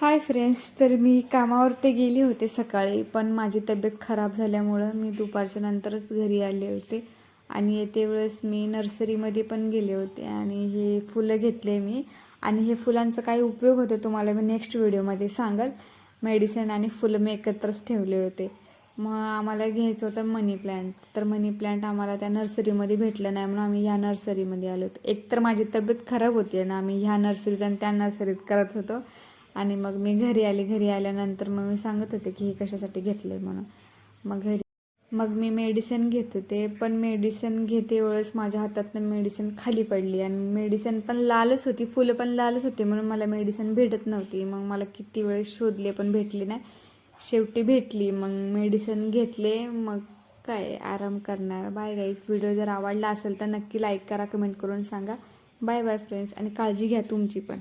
Hi friends, तर मी कामावरती गेले होते सकाळी, पण माझी तब्येत खराब झाल्यामुळं मी दुपारच्या नंतरच घरी आले होते. आणि येते वेळेस मी नर्सरीमध्ये पण गेले होते आणि हे फुलं घेतले मी. आणि हे फुलांचा काय उपयोग होतो तुम्हाला मी नेक्स्ट व्हिडिओमध्ये सांगाल. मेडिसिन आणि फुलं मी एकत्रच ठेवले होते. मग आम्हाला घ्यायचं होतं मनी प्लॅन्ट, तर मनी प्लॅन्ट आम्हाला त्या नर्सरीमध्ये भेटलं नाही, म्हणून आम्ही ह्या नर्सरीमध्ये आलो होतो. एकतर माझी तब्येत खराब होती आणि आम्ही ह्या नर्सरीत आणि त्या नर्सरीत करत होतो. आणि मग मी घरी आल्यानंतर मग मी सांगत होते की हे कशासाठी घेतलं आहे म्हणून. मग मी मेडिसिन घेत होते, पण मेडिसिन घेते वेळेस माझ्या हातातनं मेडिसिन खाली पडली आणि मेडिसिन पण लालच होती, फुलं पण लालच होती, म्हणून मला मेडिसिन भेटत नव्हती. मग मला किती वेळेस शोधले पण भेटली नाही. शेवटी भेटली, मग मेडिसिन घेतले. मग काय आराम करणार. Bye guys. व्हिडिओ जर आवडला असेल तर नक्की लाईक करा, कमेंट करून सांगा. बाय बाय फ्रेंड्स, आणि काळजी घ्या तुमची पण.